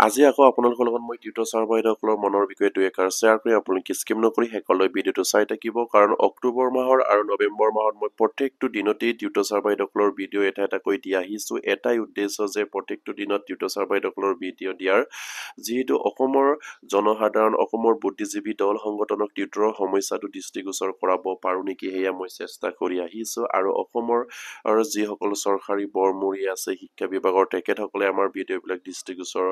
আজি আকৌ আপোনালোকৰ লগত মই টিউটৰ ছাৰ বাইদেউসকলৰ মনৰ বিষয়ে দুই এষাৰ শ্বেয়াৰ কৰি আপোনালোকে স্কিপ নকৰি শেষলৈ ভিডিঅ'টো চাই থাকিব কাৰণ অক্টোবৰ মাহৰ আৰু নৱেম্বৰ মাহত মই প্ৰত্যেকটো দিনতেই টিউটৰ ছাৰ বাইদেউসকলৰ ভিডিঅ' এটা এটাকৈ দি আহিছো এটাই উদ্দেশ্য যে প্ৰত্যেকটো দিনত টিউটৰ ছাৰ বাইদেউসকলৰ ভিডিঅ' দিয়াৰ যিহেতু অসমৰ জনসাধাৰণ অসমৰ বুদ্ধিজীৱী দল সংগঠনক টিউটৰৰ সমস্যাটো দৃষ্টিগোচৰ কৰাব পাৰো নেকি সেয়া মই চেষ্টা কৰি আহিছো আৰু অসমৰ যিসকল চৰকাৰী বৰমূৰী আছে শিক্ষা বিভাগৰ তেখেতসকলে আমাৰ ভিডিঅ'বিলাক দৃষ্টিগোচৰ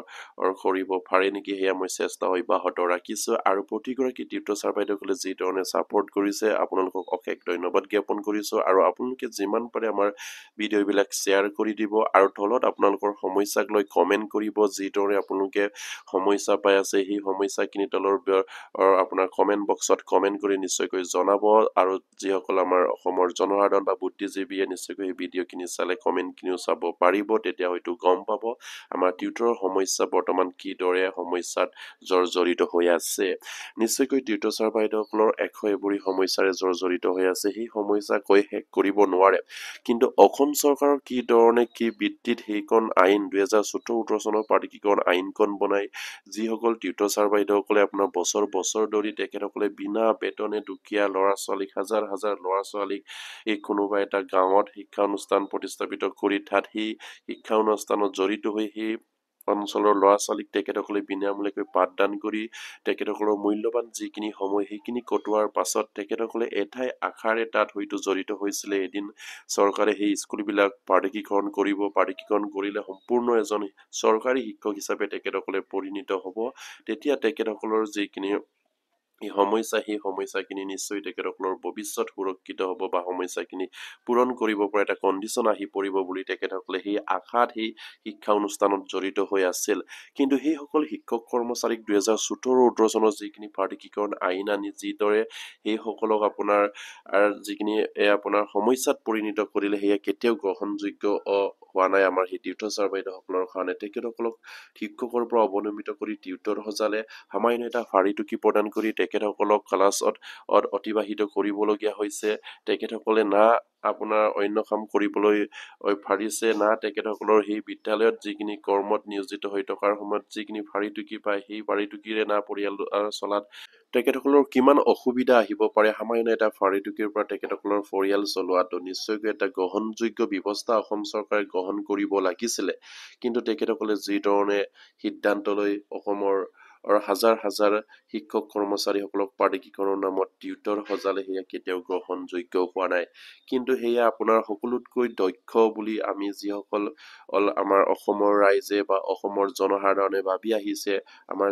কৰিব পাৰে নেকি সেয়া মই চেষ্টা অব্যাহত ৰাখিছো আৰু প্ৰতিগৰাকী টিউটৰ ছাৰ বাইদেউসকলে যি ধৰণে ছাপোৰ্ট কৰিছে আপোনালোকক অশেষ ধন্যবাদ জ্ঞাপন কৰিছো আৰু আপোনালোকে যিমান পাৰে আমাৰ ভিডিঅ'বিলাক শ্বেয়াৰ কৰি দিব আৰু তলত আপোনালোকৰ সমস্যাক লৈ কমেন্ট কৰিব যি ধৰণে আপোনালোকে সমস্যা পাই আছে সেই সমস্যাখিনি তলৰ আপোনাৰ কমেন্ট বক্সত কমেন্ট কৰি নিশ্চয়কৈ জনাব আৰু যিসকল আমাৰ অসমৰ জনসাধাৰণ বা বুদ্ধিজীৱীয়ে নিশ্চয়কৈ এই ভিডিঅ'খিনি চালে কমেন্টখিনিও চাব পাৰিব তেতিয়া হয়তো গম পাব আমাৰ টিউটৰৰ সমস্যা বৰ্তমান কিদৰে সমস্যাত জৰ্জৰিত হৈ আছে নিশ্চয়কৈ টিউটৰ ছাৰ বাইদেউসকলৰ এশ এবোৰি সমস্যাৰে জৰ্জৰিত হৈ আছে সেই সমস্যা কৈ শেষ কৰিব নোৱাৰে কিন্তু অসম চৰকাৰৰ কি ধৰণে কি ভিত্তিত সেইখন আইন 2014-18 চনৰ প্ৰাধিকৰণ আইনখন বনাই যিসকল টিউটৰ ছাৰ বাইদেউসকলে আপোনাৰ বছৰ বছৰ ধৰি তেখেতসকলে বিনা বেতনে দুখীয়া ল'ৰা ছোৱালীক হাজাৰ হাজাৰ ল'ৰা ছোৱালীক এই কোনোবা এটা গাঁৱত শিক্ষা অনুষ্ঠান প্ৰতিস্থাপিত কৰি তাত সেই শিক্ষা অনুষ্ঠানত জড়িত হৈ সেই অঞ্চলৰ ল'ৰা ছোৱালীক তেখেতসকলে বিনামূলীয়াকৈ পাঠদান কৰি তেখেতসকলৰ মূল্যৱান যিখিনি সময় সেইখিনি কটোৱাৰ পাছত তেখেতসকলে এঠাই আশাৰে তাত হয়তো জড়িত হৈছিলে এদিন চৰকাৰে সেই স্কুলবিলাক প্ৰাধিকৰণ কৰিলে সম্পূৰ্ণ এজন চৰকাৰী শিক্ষক হিচাপে তেখেতসকলে পৰিণিত হ'ব তেতিয়া তেখেতসকলৰ যিখিনি এই সেই সমস্যাখিনি নিশ্চয় তেখেতসকলৰ ভৱিষ্যত সুৰক্ষিত হ'ব বা সমস্যাখিনি পূৰণ কৰিব পৰা এটা কণ্ডিশ্যন আহি পৰিব বুলি তেখেতসকলে সেই আশাত সেই শিক্ষা অনুষ্ঠানত জড়িত হৈ আছিল কিন্তু সেইসকল শিক্ষক কৰ্মচাৰীক 2014-18 চনৰ যিখিনি প্ৰাধিকৰণ আইন আনি যিদৰে সেইসকলক আপোনাৰ যিখিনি আপোনাৰ সমস্যাত পৰিণিত কৰিলে সেয়া কেতিয়াও গ্ৰহণযোগ্য হোৱা নাই আমাৰ সেই টিউটৰ ছাৰ বাইদেউসকলৰ কাৰণে তেখেতসকলক শিক্ষকৰ পৰা অৱনমিত কৰি টিউটৰ সজালে সামান্য এটা ফাৰিটুকি প্ৰদান কৰি তেখেতসকলক ক্লাছত অতিবাহিত কৰিবলগীয়া হৈছে তেখেতসকলে না আপোনাৰ অন্য কাম কৰিবলৈ পাৰিছে না তেখেতসকলৰ সেই বিদ্যালয়ত যিখিনি কৰ্মত নিয়োজিত হৈ থকাৰ সময়ত যিখিনি ফাৰিটুকি পায় সেই ফাৰিটুকিৰে না পৰিয়াল চলাত তেখেতসকলৰ কিমান অসুবিধা আহিব পাৰে সামান্য এটা ফাৰিটুকিৰ পৰা তেখেতসকলৰ পৰিয়াল চলোৱাটো নিশ্চয়কৈ এটা গ্ৰহণযোগ্য ব্যৱস্থা অসম চৰকাৰে গ্ৰহণ কৰিব লাগিছিলে কিন্তু তেখেতসকলে যি ধৰণে সিদ্ধান্ত লৈ অসমৰ হাজাৰ হাজাৰ শিক্ষক কৰ্মচাৰীসকলক প্ৰাধিকৰণৰ নামত টিউটৰ সজালে সেয়া কেতিয়াও গ্ৰহণযোগ্য হোৱা নাই কিন্তু সেয়া আপোনাৰ সকলোতকৈ দক্ষ বুলি আমি যিসকল আমাৰ অসমৰ ৰাইজে বা অসমৰ জনসাধাৰণে ভাবি আহিছে আমাৰ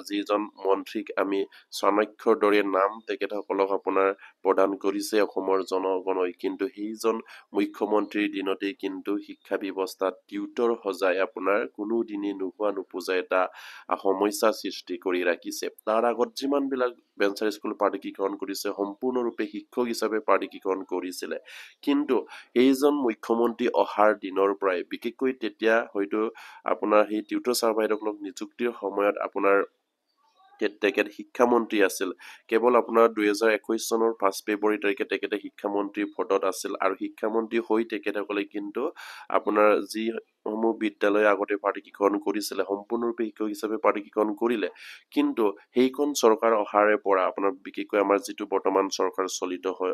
যিজন মন্ত্ৰীক আমি চাণক্যৰ দৰে নাম তেখেতসকলক আপোনাৰ প্ৰদান কৰিছে অসমৰ জনগণই কিন্তু সেইজন মুখ্যমন্ত্ৰীৰ দিনতেই কিন্তু শিক্ষা ব্যৱস্থাত টিউটৰ সজাই আপোনাৰ কোনো দিনে নোহোৱা নোপোজা এটা সমস্যা সৃষ্টি কৰি ৰাখিছে তাৰ আগত যিমানবিলাক ভেঞ্চাৰ স্কুল প্ৰাধিকৰণ কৰিছে সম্পূৰ্ণৰূপে শিক্ষক হিচাপে প্ৰাধিকৰণ কৰিছিলে কিন্তু এইজন মুখ্যমন্ত্ৰী অহাৰ দিনৰ পৰাই বিশেষকৈ তেতিয়া হয়তো আপোনাৰ সেই টিউটৰ ছাৰ বাইদেউসকলক নিযুক্তিৰ সময়ত আপোনাৰ তেখেত শিক্ষামন্ত্ৰী আছিল কেৱল আপোনাৰ 2021 চনৰ 5 ফেব্ৰুৱাৰী তাৰিখে তেখেতে শিক্ষামন্ত্ৰী পদত আছিল আৰু শিক্ষামন্ত্ৰী হৈ তেখেতসকলে কিন্তু আপোনাৰ যিসমূহ বিদ্যালয় আগতে প্ৰাধিকৰণ কৰিছিলে সম্পূৰ্ণৰূপে শিক্ষক হিচাপে প্ৰাধিকৰণ কৰিলে কিন্তু সেইখন চৰকাৰ অহাৰে পৰা আপোনাৰ বিশেষকৈ আমাৰ যিটো বৰ্তমান চৰকাৰ চলিত হৈ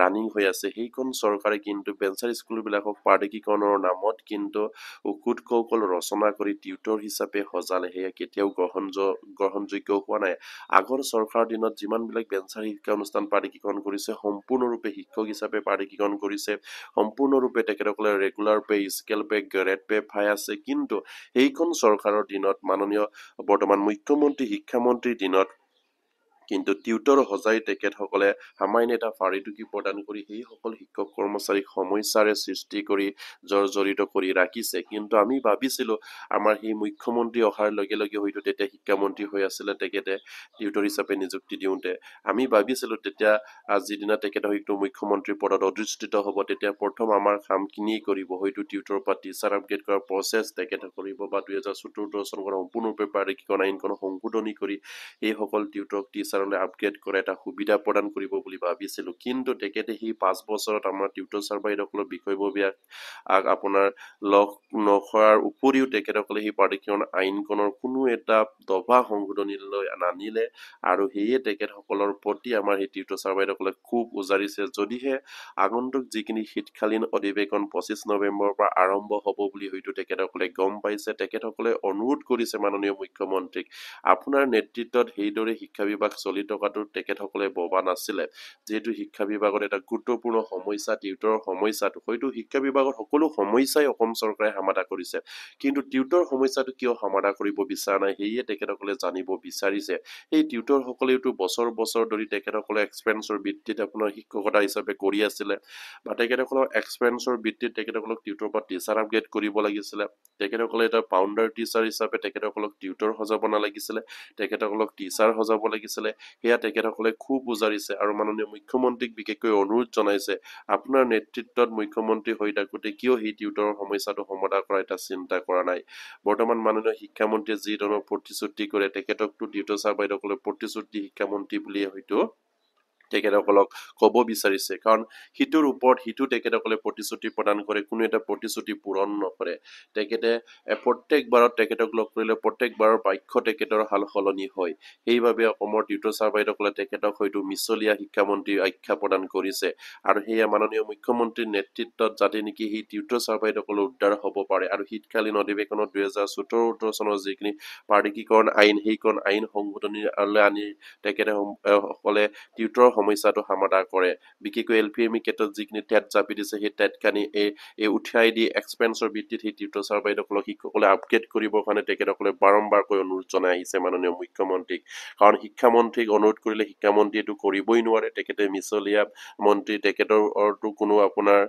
ৰানিং হৈ আছে সেইখন চৰকাৰে কিন্তু ভেঞ্চাৰ স্কুলবিলাকক প্ৰাধিকৰণৰ নামত কিন্তু কুট কৌশল ৰচনা কৰি টিউটৰ হিচাপে সজালে সেয়া কেতিয়াও গ্ৰহণযোগ্য হোৱা নাই আগৰ চৰকাৰৰ দিনত যিমানবিলাক ভেঞ্চাৰ শিক্ষা অনুষ্ঠান প্ৰাধিকৰণ কৰিছে সম্পূৰ্ণৰূপে শিক্ষক হিচাপে প্ৰাধিকৰণ কৰিছে সম্পূৰ্ণৰূপে তেখেতসকলে regular pay scale pay grade pay পাই আছে কিন্তু এইখন চৰকাৰৰ দিনত মাননীয় বৰ্তমান মুখ্যমন্ত্ৰী শিক্ষামন্ত্ৰীৰ দিনত কিন্তু টিউটৰ সজাই তেখেতসকলে সামান্য এটা ফাৰিটুকি প্ৰদান কৰি সেইসকল শিক্ষক কৰ্মচাৰীক সমস্যাৰে সৃষ্টি কৰি জৰ্জৰিত কৰি ৰাখিছে কিন্তু আমি ভাবিছিলো আমাৰ সেই মুখ্যমন্ত্ৰী অহাৰ লগে লগে হয়তো তেতিয়া শিক্ষামন্ত্ৰী হৈ আছিলে তেখেতে টিউটৰ হিচাপে নিযুক্তি দিওঁতে আমি ভাবিছিলো তেতিয়া যিদিনা তেখেতে হয়তো মুখ্যমন্ত্ৰী পদত অধিষ্ঠিত হ'ব তেতিয়া প্ৰথম আমাৰ কামখিনি কৰিব হয়তো টিউটৰ পৰা টিচাৰ আপগ্ৰেড কৰাৰ প্ৰচেছ তেখেতে কৰিব বা 2014 চনৰ সম্পূৰ্ণৰূপে প্ৰাধিকৰণ আইনখন সংশোধনী কৰি এইসকল টিউটৰক টিচাৰ টিচাৰলৈ আপগ্ৰেড কৰা এটা সুবিধা প্ৰদান কৰিব বুলি ভাবিছিলো কিন্তু তেখেতে সেই 5 বছৰত আমাৰ টিউটৰ ছাৰ বাইদেউসকলৰ বিষয়ববীয়াক আপোনাৰ লগ নকৰাৰ উপৰিও তেখেতসকলে সেই প্ৰাধিকৰণ আইনখনৰ কোনো এটা দফা সংশোধনীলৈ নানিলে আৰু সেয়ে তেখেতসকলৰ প্ৰতি আমাৰ সেই টিউটৰ ছাৰ বাইদেউসকলে খুব উজাৰিছে যদিহে আগন্তুক যিখিনি শীতকালীন অধিৱেশন 25 নৱেম্বৰৰ পৰা আৰম্ভ হ'ব বুলি হয়তো তেখেতসকলে গম পাইছে তেখেতসকলে অনুৰোধ কৰিছে মাননীয় মুখ্যমন্ত্ৰীক আপোনাৰ নেতৃত্বত সেইদৰে শিক্ষা বিভাগ চলি থকাটো তেখেতসকলে ভবা নাছিলে যেহেতু শিক্ষা বিভাগত এটা গুৰুত্বপূৰ্ণ সমস্যা টিউটৰৰ সমস্যাটো হয়তো শিক্ষা বিভাগৰ সকলো সমস্যাই অসম চৰকাৰে সমাধান কৰিছে কিন্তু টিউটৰ সমস্যাটো কিয় সমাধান কৰিব বিচৰা নাই সেয়ে তেখেতসকলে জানিব বিচাৰিছে এই টিউটৰ সকলেটো বছৰ বছৰ ধৰি তেখেতসকলে এক্সপেৰিয়েন্সৰ ভিত্তিত আপোনাৰ শিক্ষকতা হিচাপে কৰি আছিলে বা তেখেতসকলৰ এক্সপেৰিয়েন্সৰ ভিত্তিত তেখেতসকলক টিউটৰ পৰা টিচাৰ আপগ্ৰেড কৰিব লাগিছিলে তেখেতসকলে এটা ফাউণ্ডাৰ টিচাৰ হিচাপে তেখেতসকলক টিউটৰ সজাব নালাগিছিলে তেখেতসকলক টিচাৰ সজাব লাগিছিলে সেয়া তেখেতসকলে খুব বুজাৰিছে আৰু মাননীয় মুখ্যমন্ত্ৰীক বিশেষকৈ অনুৰোধ জনাইছে আপোনাৰ নেতৃত্বত মুখ্যমন্ত্ৰী হৈ থাকোতে কিয় সেই টিউটৰৰ সমস্যাটো সমাধান কৰা এটা চিন্তা কৰা নাই বৰ্তমান মাননীয় শিক্ষামন্ত্ৰীয়ে যি ধৰণৰ প্ৰতিশ্ৰুতি কৰে তেখেতকটো টিউটৰ ছাৰ বাইদেউসকলে প্ৰতিশ্ৰুতি শিক্ষামন্ত্ৰী বুলিয়ে হয়তো তেখেতসকলক ক'ব বিচাৰিছে কাৰণ হিটোৰ ওপৰত হিটো তেখেতসকলে প্ৰতিশ্ৰুতি প্ৰদান কৰে কোনো এটা প্ৰতিশ্ৰুতি পূৰণ নকৰে তেখেতে প্ৰত্যেকবাৰত তেখেতসকলক কৰিলে প্ৰত্যেকবাৰৰ বাক্য তেখেতৰ হাল সলনি হয় সেইবাবে অসমৰ টিউটৰ ছাৰ বাইদেউসকলে তেখেতক হয়তো মিছলীয়া শিক্ষামন্ত্ৰীৰ আখ্যা প্ৰদান কৰিছে আৰু সেয়া মাননীয় মুখ্যমন্ত্ৰীৰ নেতৃত্বত যাতে নেকি সেই টিউটৰ ছাৰ বাইদেউসকলৰ উদ্ধাৰ হ'ব পাৰে আৰু শীতকালীন অধিৱেশনত 2017-18 চনৰ যিখিনি প্ৰাধিকৰণ আইন সেইখন আইন সংশোধনীলৈ আনি তেখেতসকলে টিউটৰ সমস্যাটো সমাধান কৰে বিশেষকৈ এলপিএমই ক্ষেত্ৰত যিখিনি টেট জাপি দিছে সেই টেটখিনি এই উঠাই দি এক্সপেৰিয়েন্সৰ ভিত্তিত সেই টিউটৰ ছাৰ বাইদেউসকলক শিক্ষকসকলে আপগ্ৰেড কৰিবৰ কাৰণে তেখেতসকলে বাৰম্বাৰকৈ অনুৰোধ জনাই আহিছে মাননীয় মুখ্যমন্ত্ৰীক কাৰণ শিক্ষামন্ত্ৰীক অনুৰোধ কৰিলে শিক্ষামন্ত্ৰীয়ে এইটো কৰিবই নোৱাৰে তেখেতে মিছলীয়া মন্ত্ৰী তেখেতৰটো কোনো আপোনাৰ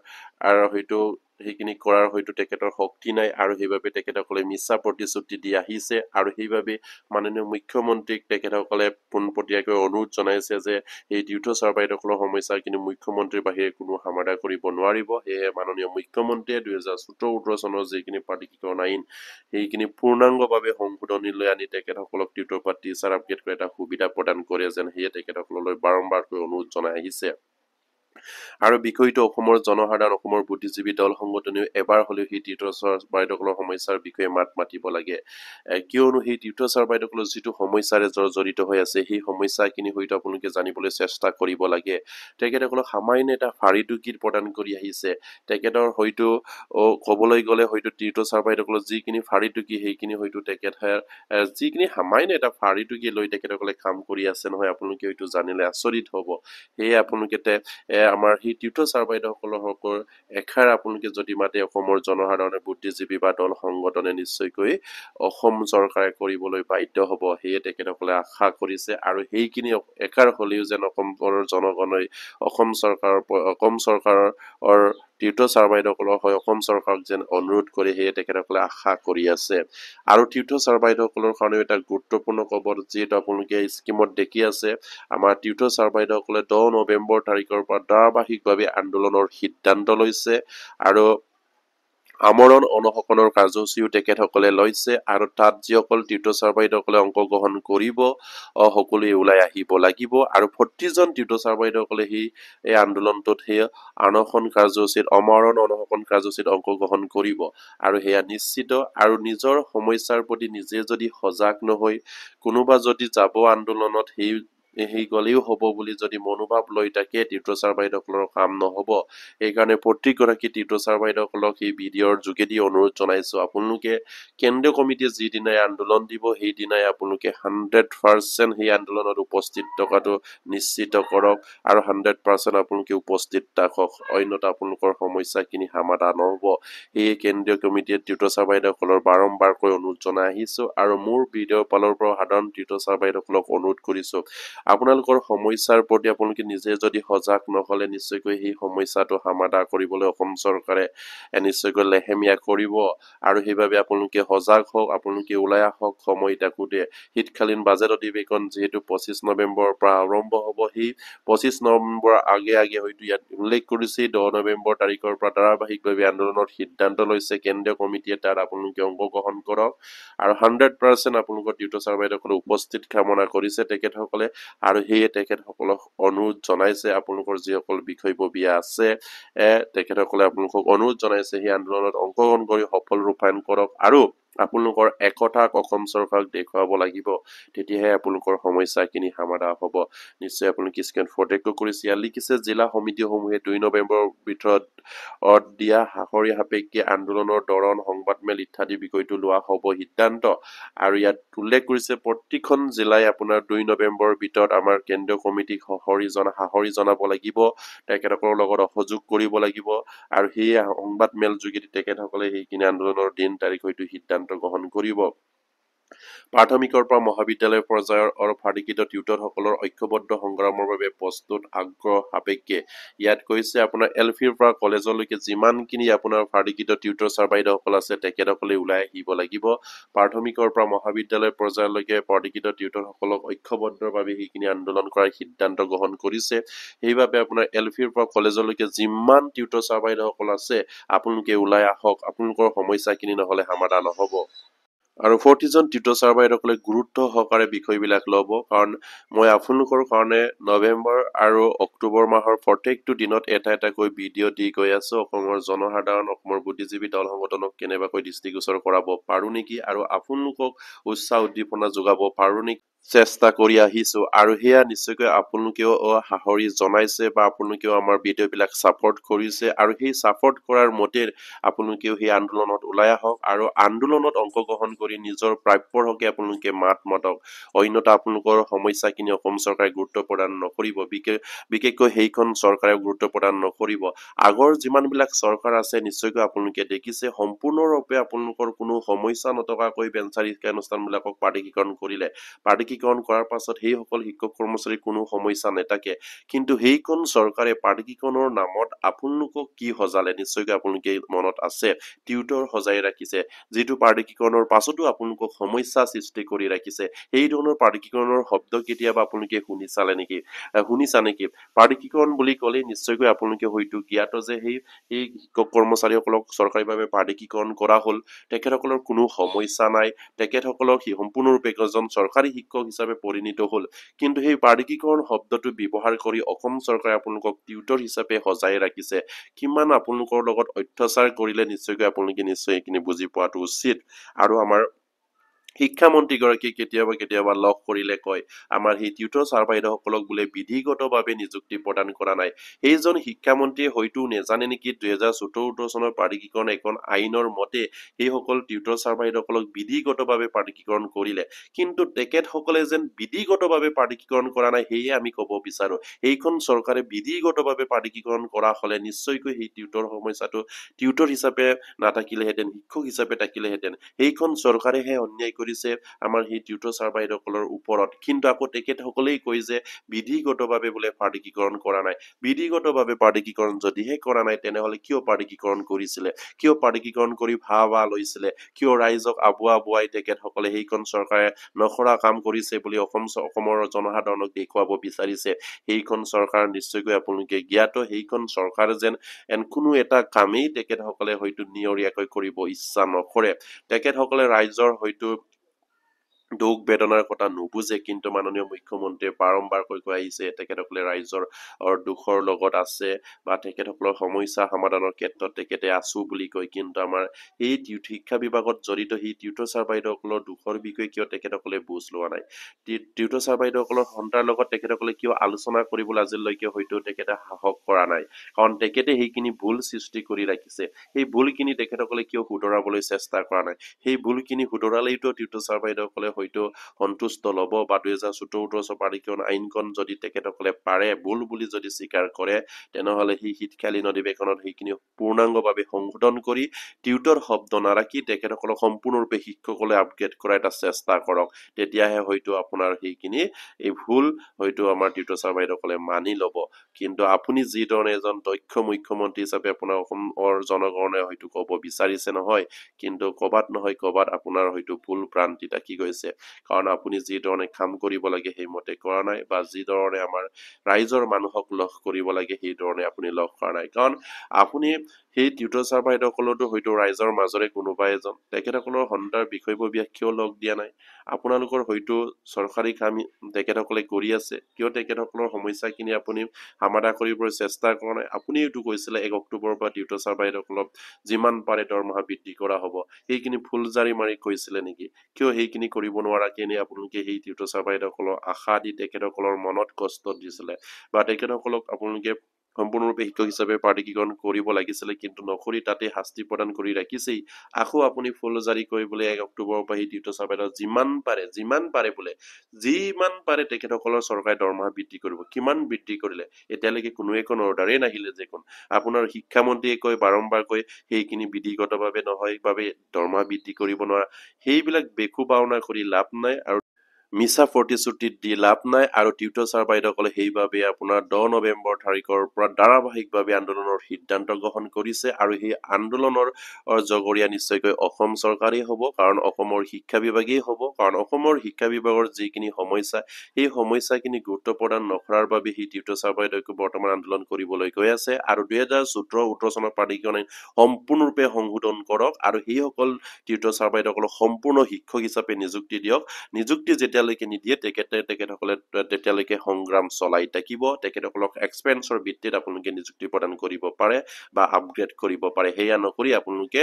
আৰু হয়তো সেইখিনি কৰাৰ হয়তো তেখেতৰ শক্তি নাই আৰু সেইবাবে তেখেতসকলে মিছা প্ৰতিশ্ৰুতি দি আহিছে আৰু সেইবাবে মাননীয় মুখ্যমন্ত্ৰীক তেখেতসকলে পোনপটীয়াকৈ অনুৰোধ জনাইছে যে এই টিউটৰ ছাৰ বাইদেউসকলৰ সমস্যা কিন্তু মুখ্যমন্ত্ৰীৰ বাহিৰে কোনো সমাধান কৰিব নোৱাৰিব সেয়ে মাননীয় মুখ্যমন্ত্ৰীয়ে 2017-18 চনৰ যিখিনি প্ৰাধিকৰণ আইন সেইখিনি পূৰ্ণাংগভাৱে সংশোধনীলৈ আনি তেখেতসকলক টিউটৰ পৰা টিচাৰ আপগ্ৰেড কৰা এটা সুবিধা প্ৰদান কৰে যেন সেয়ে তেখেতসকললৈ বাৰম্বাৰকৈ অনুৰোধ জনাই আহিছে আৰু বিষয়টো অসমৰ জনসাধাৰণ অসমৰ বুদ্ধিজীৱী দল সংগঠনেও এবাৰ হলেও সেই টিউটৰ ছাৰ বাইদেউসকলৰ সমস্যাৰ বিষয়ে মাত মাতিব লাগে কিয়নো সেই টিউটৰ ছাৰ বাইদেউসকলৰ যিটো সমস্যাৰে জড়িত হৈ আছে সেই সমস্যাখিনি হয়তো আপোনালোকে জানিবলৈ চেষ্টা কৰিব লাগে তেখেতসকলক সামান্য এটা ফাৰিটুকিত প্ৰদান কৰি আহিছে তেখেতৰ হয়তো ক'বলৈ গ'লে হয়তো টিউটৰ ছাৰ বাইদেউসকলৰ যিখিনি ফাৰিটুকি সেইখিনি হয়তো তেখেতে যিখিনি সামান্য এটা ফাৰিটুকি লৈ তেখেতসকলে কাম কৰি আছে নহয় আপোনালোকে হয়তো জানিলে আচৰিত হ'ব সেয়ে আপোনালোকে আমাৰ সেই টিউটৰ ছাৰ বাইদেউসকলৰ এষাৰ আপোনালোকে যদি মাতে অসমৰ জনসাধাৰণে বুদ্ধিজীৱী বা দল সংগঠনে নিশ্চয়কৈ অসম চৰকাৰে কৰিবলৈ বাধ্য হ'ব সেয়ে তেখেতসকলে আশা কৰিছে আৰু সেইখিনি এষাৰ হ'লেও যেন অসমৰ জনগণই অসম চৰকাৰৰ টিউটৰ ছাৰ বাইদেউসকলৰ হয় অসম চৰকাৰক যেন অনুৰোধ কৰি সেয়ে তেখেতসকলে আশা কৰি আছে আৰু টিউটৰ ছাৰ বাইদেউসকলৰ কাৰণেও এটা গুৰুত্বপূৰ্ণ খবৰ যিহেতু আপোনালোকে স্কিমত দেখি আছে আমাৰ টিউটৰ ছাৰ বাইদেউসকলে 10 নৱেম্বৰ তাৰিখৰ পৰা ধাৰাবাহিকভাৱে আন্দোলনৰ সিদ্ধান্ত লৈছে আৰু আমৰণ অনশনৰ কাৰ্যসূচীও তেখেতসকলে লৈছে আৰু তাত যিসকল টিউটৰ ছাৰ বাইদেউসকলে অংশগ্ৰহণ কৰিব সকলোৱে ওলাই আহিব লাগিব আৰু 40জন টিউটৰ ছাৰ বাইদেউসকলে এই আন্দোলনটোত সেই অনশন কাৰ্যসূচীত আমৰণ অনশন কাৰ্যসূচীত অংশগ্ৰহণ কৰিব আৰু সেয়া নিশ্চিত আৰু নিজৰ সমস্যাৰ প্ৰতি নিজে যদি সজাগ নহয় কোনোবা যদি যাব আন্দোলনত সেই গলেও হ'ব বুলি যদি মনোভাৱ লৈ থাকে টিউটৰ ছাৰ বাইদেউসকলৰ কাম নহ'ব সেইকাৰণে প্ৰত্যেকগৰাকী টিউটৰ ছাৰ বাইদেউসকলক এই ভিডিঅ'ৰ যোগেদি অনুৰোধ জনাইছো আপোনালোকে কেন্দ্ৰীয় কমিটিয়ে যিদিনাই আন্দোলন দিব সেইদিনাই আপোনালোকে 100% সেই আন্দোলনত উপস্থিত থকাটো নিশ্চিত কৰক আৰু 100% আপোনালোকে উপস্থিত থাকক অন্যথা আপোনালোকৰ সমস্যাখিনি সমাধান নহ'ব এই কেন্দ্ৰীয় কমিটিয়ে টিউটৰ ছাৰ বাইদেউসকলৰ বাৰম্বাৰকৈ অনুৰোধ জনাই আহিছো আৰু মোৰ ভিডিঅ'ৰ ফালৰ পৰা সাধাৰণ টিউটৰ ছাৰ বাইদেউসকলক অনুৰোধ কৰিছো আপোনালোকৰ সমস্যাৰ প্ৰতি আপোনালোকে নিজে যদি সজাগ নহলে নিশ্চয়কৈ সেই সমস্যাটো সমাধান কৰিবলৈ অসম চৰকাৰে নিশ্চয়কৈ লেহেমীয়া কৰিব আৰু সেইবাবে আপোনালোকে সজাগ হওক আপোনালোকে ওলাই আহক সময় থাকোতে শীতকালীন বাজেট অধিৱেশন যিহেতু 25 নৱেম্বৰৰ পৰা আৰম্ভ হ'ব সেই 25 নৱেম্বৰৰ আগে হয়তো ইয়াত উল্লেখ কৰিছে 10 নৱেম্বৰ তাৰিখৰ পৰা ধাৰাবাহিকভাৱে আন্দোলনৰ সিদ্ধান্ত লৈছে কেন্দ্ৰীয় কমিটিয়ে তাত আপোনালোকে অংশগ্ৰহণ কৰক আৰু 100% আপোনালোকৰ টিউটৰ ছাৰ বাইদেউসকলে উপস্থিত কামনা কৰিছে তেখেতসকলে আৰু সেয়ে তেখেতসকলক অনুৰোধ জনাইছে আপোনালোকৰ যিসকল বিষয়ববীয়া আছে তেখেতসকলে আপোনালোকক অনুৰোধ জনাইছে সেই আন্দোলনত অংশগ্ৰহণ কৰি সফল ৰূপায়ণ কৰক আৰু আপোনালোকৰ একতাক অসম চৰকাৰক দেখুৱাব লাগিব তেতিয়াহে আপোনালোকৰ সমস্যাখিনি সমাধান হ'ব নিশ্চয় আপোনালোকে স্ক্ৰীন ফটো কৰিছে ইয়াত লিখিছে জিলা সমিতিসমূহে 2 নৱেম্বৰৰ ভিতৰত দিয়া সাহৰী সাপেক্ষে আন্দোলনৰ দৰণ সংবাদমেল ইত্যাদি বিষয়টো লোৱা হ'ব সিদ্ধান্ত আৰু ইয়াত উল্লেখ কৰিছে প্ৰতিখন জিলাই আপোনাৰ 2 নৱেম্বৰৰ ভিতৰত আমাৰ কেন্দ্ৰীয় কমিটিক সাহৰী জনাব লাগিব তেখেতসকলৰ লগত সহযোগ কৰিব লাগিব আৰু সেই সংবাদমেল যোগেদি তেখেতসকলে সেইখিনি আন্দোলনৰ দিন তাৰিখ হয়তো সিদ্ধান্ত গ্ৰহণ কৰিব প্ৰাথমিকৰ পৰা মহাবিদ্যালয় পৰ্যায়ৰ ফাৰ্ডিকিত টিউটৰসকলৰ ঐক্যবদ্ধ সংগ্ৰামৰ বাবে প্ৰস্তুত আগ্ৰহ সাপেক্ষে ইয়াত কৈছে আপোনাৰ এলফিৰ পৰা কলেজলৈকে যিমানখিনি আপোনাৰ ফাৰ্ডিকিত টিউটৰ ছাৰ বাইদেউসকল আছে তেখেতসকলে ওলাই আহিব লাগিব প্ৰাথমিকৰ পৰা মহাবিদ্যালয় পৰ্যায়লৈকে ফাৰ্ডিকিত টিউটৰসকলক ঐক্যবদ্ধভাৱে সেইখিনি আন্দোলন কৰাৰ সিদ্ধান্ত গ্ৰহণ কৰিছে সেইবাবে আপোনাৰ এলফিৰ পৰা কলেজলৈকে যিমান টিউটৰ ছাৰ বাইদেউসকল আছে আপোনালোকে ওলাই আহক আপোনালোকৰ সমস্যাখিনি নহলে সমাধান নহ'ব আৰু 40 জন টিউটৰ ছাৰ বাইদেউসকলে গুৰুত্ব সহকাৰে বিষয়বিলাক ল'ব কাৰণ মই আপোনালোকৰ কাৰণে নৱেম্বৰ আৰু অক্টোবৰ মাহৰ প্ৰত্যেকটো দিনত এটাকৈ ভিডিঅ' দি গৈ আছো অসমৰ জনসাধাৰণ অসমৰ বুদ্ধিজীৱী দল সংগঠনক কেনেবাকৈ দৃষ্টিগোচৰ কৰাব পাৰো নেকি আৰু আপোনালোকক উৎসাহ উদ্দীপনা যোগাব পাৰো নেকি চেষ্টা কৰি আহিছো আৰু হেয়া নিশ্চয়কৈ আপোনালোকেও সাহৰী জনাইছে বা আপোনালোকেও আমাৰ ভিডিঅ'বিলাক সাপোৰ্ট কৰিছে আৰু সেই সাপোৰ্ট কৰাৰ মতে আপোনালোকেও সেই আন্দোলনত ওলাই আহক আৰু আন্দোলনত অংশগ্ৰহণ কৰি নিজৰ প্ৰাপ্যৰ হকে আপোনালোকে মাত মাতক অন্যথা আপোনালোকৰ সমস্যাখিনি অসম চৰকাৰে গুৰুত্ব প্ৰদান নকৰিব বিশেষকৈ সেইখন চৰকাৰে গুৰুত্ব প্ৰদান নকৰিব আগৰ যিমানবিলাক চৰকাৰ আছে নিশ্চয়কৈ আপোনালোকে দেখিছে সম্পূৰ্ণৰূপে আপোনালোকৰ কোনো সমস্যা নথকাকৈ বেঞ্চাৰ শিক্ষানুষ্ঠানবিলাকক প্ৰাধিকৰণ কৰিলে প্ৰাধিকৰণ কৰাৰ পাছত সেইসকল শিক্ষক কৰ্মচাৰীৰ কোনো সমস্যা নাথাকে কিন্তু সেইখন চৰকাৰে প্ৰাধিকৰণৰ নামত আপোনালোকক কি সজালে নিশ্চয়কৈ আপোনালোকে মনত আছে টিউটৰ সজাই ৰাখিছে যিটো প্ৰাধিকৰণৰ পাছতো আপোনালোকক সমস্যা সৃষ্টি কৰি ৰাখিছে এই ধৰণৰ প্ৰাধিকৰণৰ শব্দ কেতিয়াবা আপোনালোকে শুনিছা নেকি প্ৰাধিকৰণ বুলি ক'লে নিশ্চয়কৈ আপোনালোকে হয়তো জ্ঞাত যে সেই শিক্ষক কৰ্মচাৰীসকলক চৰকাৰীভাৱে প্ৰাধিকৰণ কৰা হ'ল তেখেতসকলৰ কোনো সমস্যা নাই তেখেতসকলক সম্পূৰ্ণৰূপে এজন চৰকাৰী শিক্ষক হিচাপে পৰিণত হ'ল কিন্তু সেই প্ৰাধিকৰণ শব্দটো ব্যৱহাৰ কৰি অসম চৰকাৰে আপোনালোকক টিউটৰ হিচাপে সজাই ৰাখিছে কিমান আপোনালোকৰ লগত অত্যাচাৰ কৰিলে নিশ্চয়কৈ আপোনালোকে নিশ্চয় এইখিনি বুজি পোৱাটো উচিত আৰু আমাৰ শিক্ষামন্ত্ৰীগৰাকী কেতিয়াবা লগ কৰিলে কয় আমাৰ সেই টিউটৰ ছাৰ বাইদেউসকলক বোলে বিধিগতভাৱে নিযুক্তি প্ৰদান কৰা নাই এইজন শিক্ষামন্ত্ৰীয়ে হয়তো নেজানে নেকি 2014 চনৰ প্ৰাধিকৰণ এখন আইনৰ মতে সেইসকল টিউটৰ ছাৰ বাইদেউসকলক বিধিগতভাৱে প্ৰাধিকৰণ কৰিলে কিন্তু তেখেতসকলে যেন বিধিগতভাৱে প্ৰাধিকৰণ কৰা নাই সেয়ে আমি ক'ব বিচাৰো এইখন চৰকাৰে বিধিগতভাৱে প্ৰাধিকৰণ কৰা হলে নিশ্চয়কৈ সেই টিউটৰ সমস্যাটো টিউটৰ হিচাপে নাথাকিলেহেঁতেন শিক্ষক হিচাপে থাকিলেহেঁতেন এইখন চৰকাৰেহে অন্যায় কৰিছে আমাৰ সেই টিউটৰ ছাৰ বাইদেউসকলৰ ওপৰত কিন্তু আকৌ তেখেতসকলেই কয় যে বিধিগতভাৱে বোলে প্ৰাধিকৰণ কৰা নাই বিধিগতভাৱে প্ৰাধিকৰণ যদিহে কৰা নাই তেনেহলে কিয় প্ৰাধিকৰণ কৰিছিলে কিয় প্ৰাধিকৰণ কৰি ভাৱা লৈছিলে কিয় ৰাইজক আবুৱাই তেখেতসকলে সেইখন চৰকাৰে নকৰা কাম কৰিছে বুলি অসমৰ জনসাধাৰণক দেখুৱাব বিচাৰিছে সেইখন চৰকাৰ নিশ্চয়কৈ আপোনালোকে জ্ঞাত সেইখন চৰকাৰ যেন কোনো এটা কামেই তেখেতসকলে হয়তো নিয়ৰীয়াকৈ কৰিব ইচ্ছা নকৰে তেখেতসকলে ৰাইজৰ হয়তো দুখ বেদনাৰ কথা নুবুজে কিন্তু মাননীয় মুখ্যমন্ত্ৰীয়ে বাৰম্বাৰকৈ কৈ আহিছে তেখেতসকলে ৰাইজৰ দুখৰ লগত আছে বা তেখেতসকলৰ সমস্যা সমাধানৰ ক্ষেত্ৰত তেখেতে আছো বুলি কয় কিন্তু আমাৰ এই শিক্ষা বিভাগত জড়িত সেই টিউটৰ ছাৰ বাইদেউসকলৰ দুখৰ বিষয়ে কিয় তেখেতসকলে বুজ লোৱা নাই টিউটৰ ছাৰ বাইদেউসকলৰ সন্তানৰ লগত তেখেতসকলে কিয় আলোচনা কৰিবলৈ আজিলৈকে হয়তো তেখেতে সাহস কৰা নাই কাৰণ তেখেতে সেইখিনি ভুল সৃষ্টি কৰি ৰাখিছে সেই ভুলখিনি তেখেতসকলে কিয় শুধৰাবলৈ চেষ্টা কৰা নাই সেই ভুলখিনি শুধৰালেইতো টিউটৰ ছাৰ বাইদেউসকলে হয়তো সন্তুষ্ট ল'ব বা 2014 চনৰ প্ৰাধিকৰণ আইনখন যদি তেখেতসকলে পাৰে ভুল বুলি যদি স্বীকাৰ কৰে তেনেহলে সেই শীতকালীন অধিৱেশনত সেইখিনি পূৰ্ণাংগভাৱে সংশোধন কৰি টিউটৰ শব্দ নাৰাখি তেখেতসকলক সম্পূৰ্ণৰূপে শিক্ষকসকলে আপগ্ৰেড কৰাৰ এটা চেষ্টা কৰক তেতিয়াহে হয়তো আপোনাৰ সেইখিনি এই ভুল হয়তো আমাৰ টিউটৰ ছাৰ বাইদেউসকলে মানি ল'ব কিন্তু আপুনি যি ধৰণে এজন দক্ষ মুখ্যমন্ত্ৰী হিচাপে আপোনাৰ অসমৰ জনগণে হয়তো ক'ব বিচাৰিছে নহয় কিন্তু ক'বাত নহয় ক'বাত আপোনাৰ হয়তো ভুল ভ্ৰান্তি থাকি গৈছে হৈছে কাৰণ আপুনি যি ধৰণে কাম কৰিব লাগে সেইমতে কৰা নাই বা যি ধৰণে আমাৰ ৰাইজৰ মানুহক লগ কৰিব লাগে সেই ধৰণে আপুনি লগ কৰা নাই কাৰণ আপুনি সেই টিউটৰ ছাৰ বাইদেউসকলতো হয়তো ৰাইজৰ মাজৰে কোনোবা এজন তেখেতসকলৰ সন্তাৰ বিষয়ববীয়া কিয় লগ দিয়া নাই আপোনালোকৰ হয়তো চৰকাৰী কাম তেখেতসকলে কৰি আছে কিয় তেখেতসকলৰ সমস্যাখিনি আপুনি সমাধান কৰিবলৈ চেষ্টা কৰা নাই আপুনি এইটো কৈছিলে 1 অক্টোবৰৰ পৰা টিউটৰ ছাৰ বাইদেউসকলক যিমান পাৰে দৰমহা বৃদ্ধি কৰা হ'ব সেইখিনি ফুলজাৰি মাৰি কৈছিলে নেকি কিয় সেইখিনি কৰিব নোৱাৰাকে নে আপোনালোকে সেই টিউটৰ ছাৰ বাইদেউসকলৰ আশা দি তেখেতসকলৰ মনত কষ্ট দিছিলে বা তেখেতসকলক আপোনালোকে সম্পূৰ্ণৰূপে শিক্ষক হিচাপে প্ৰাধিকৰণ কৰিব লাগিছিলে কিন্তু নকৰি তাতে শাস্তি প্ৰদান কৰি ৰাখিছেই আকৌ আপুনি ফুলজাৰি কৰিবলৈ 1 অক্টোবৰৰ পৰা সেই টিউটৰ ছাৰ বাইদেউ যিমান পাৰে বোলে যিমান পাৰে তেখেতসকলৰ চৰকাৰে দৰমহা বৃদ্ধি কৰিব কিমান বৃদ্ধি কৰিলে এতিয়ালৈকে কোনো এখন অৰ্ডাৰেই নাহিলে দেখোন আপোনাৰ শিক্ষামন্ত্ৰীয়ে কৈ বাৰম্বাৰ কৈ সেইখিনি বিধিগতভাৱে নহয় বাবে দৰমহা বৃদ্ধি কৰিব নোৱাৰা সেইবিলাক বেকু বাওনা কৰি লাভ নাই আৰু মিছা প্ৰতিশ্ৰুতি দি লাভ নাই আৰু টিউটৰ ছাৰ বাইদেউসকলে সেইবাবে আপোনাৰ 10 নৱেম্বৰ তাৰিখৰ পৰা ধাৰাবাহিকভাৱে আন্দোলনৰ সিদ্ধান্ত গ্ৰহণ কৰিছে আৰু সেই আন্দোলনৰ জগৰীয়া নিশ্চয়কৈ অসম চৰকাৰেই হ'ব কাৰণ অসমৰ শিক্ষা বিভাগেই হ'ব কাৰণ অসমৰ শিক্ষা বিভাগৰ যিখিনি সমস্যা সেই সমস্যাখিনি গুৰুত্ব প্ৰদান নকৰাৰ বাবে সেই টিউটৰ ছাৰ বাইদেউকে বৰ্তমান আন্দোলন কৰিবলৈ গৈ আছে আৰু 2017-18 চনৰ প্ৰাধিকৰণে সম্পূৰ্ণৰূপে সংশোধন কৰক আৰু সেইসকল টিউটৰ ছাৰ বাইদেউসকলক সম্পূৰ্ণ শিক্ষক হিচাপে নিযুক্তি দিয়ক নিযুক্তি যেতিয়ালৈকে নিদিয়ে তেতিয়ালৈকে তেতিয়ালৈকে সংগ্ৰাম চলাই থাকিব তেখেতসকলক এক্সপেন্সৰ ভিত্তিত আপোনালোকে নিযুক্তি প্ৰদান কৰিব পাৰে বা আপগ্ৰেড কৰিব পাৰে সেয়া নকৰি আপোনালোকে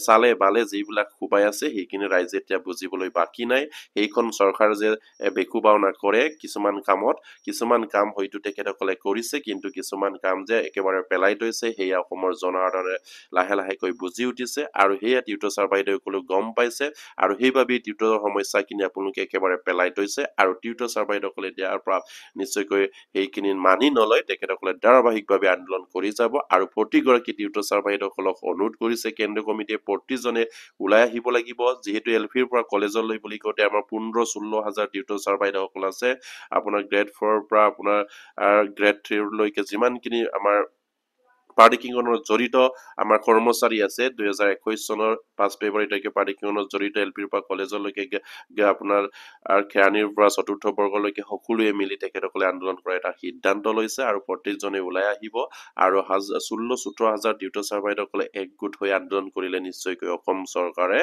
চালে বালে যিবিলাক খুবাই আছে সেইখিনি ৰাইজে এতিয়া বুজিবলৈ বাকী নাই সেইখন চৰকাৰ যে বেকু বাওনা কৰে কিছুমান কাম হয়তো তেখেতসকলে কৰিছে কিন্তু কিছুমান কাম যে একেবাৰে পেলাই থৈছে সেয়া অসমৰ জনসাধাৰণে লাহে লাহেকৈ বুজি উঠিছে আৰু সেয়া টিউটৰ ছাৰ বাইদেউসকলেও গম পাইছে আৰু সেইবাবেই টিউটৰৰ সমস্যাখিনি আপোনালোকে একেবাৰে পেলাই থৈছে আৰু টিউটৰ ছাৰ বাইদেউসকলে দিয়াৰ পৰা নিশ্চয়কৈ সেইখিনি মানি নলয় তেখেতসকলে ধাৰাবাহিকভাৱে আন্দোলন কৰি যাব আৰু প্ৰতিগৰাকী টিউটৰ ছাৰ বাইদেউসকলক অনুৰোধ কৰিছে কেন্দ্ৰীয় কমিটিয়ে প্ৰতিজনে ওলাই আহিব লাগিব যিহেতু এলফিৰ পৰা কলেজলৈ বুলি কওঁতে আমাৰ 15-16 হাজাৰ টিউটৰ ছাৰ বাইদেউসকল আছে আপোনাৰ গ্ৰেড 4 পৰা আপোনাৰ গ্ৰেড 3 লৈকে যিমানখিনি আমাৰ প্ৰাধিকৰণত জড়িত আমাৰ কৰ্মচাৰী আছে 2021 চনৰ 5 ফেব্ৰুৱাৰী তাৰিখে প্ৰাধিকৰণত জড়িত এলপিৰ পৰা কলেজলৈকে আপোনাৰ খেৰানিৰ পৰা চতুৰ্থ বৰ্গলৈকে সকলোৱে মিলি তেখেতসকলে আন্দোলন কৰা এটা সিদ্ধান্ত লৈছে আৰু প্ৰত্যেকজনে ওলাই আহিব আৰু 16-17 হাজাৰ টিউটৰ ছাৰ বাইদেউসকলে একগোট হৈ আন্দোলন কৰিলে নিশ্চয়কৈ অসম চৰকাৰে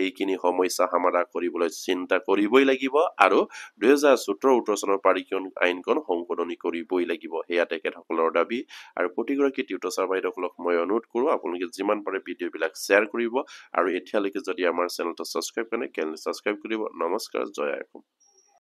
এইখিনি সমস্যা সমাধান কৰিবলৈ চিন্তা কৰিবই লাগিব আৰু 2017-18 চনৰ প্ৰাধিকৰণ আইনখন সংশোধনী কৰিবই লাগিব সেয়া তেখেতসকলৰ দাবী আৰু প্ৰতিগৰাকী টিউটৰ ছাৰ বাইদেউসকলক মই অনুৰোধ কৰোঁ আপোনালোকে যিমান পাৰে ভিডিঅ'বিলাক শ্বেয়াৰ কৰিব আৰু এতিয়ালৈকে যদি আমাৰ চেনেলটো ছাবস্ক্ৰাইব কৰে কেনেকৈ ছাবস্ক্ৰাইব কৰিব নমস্কাৰ জয় অসম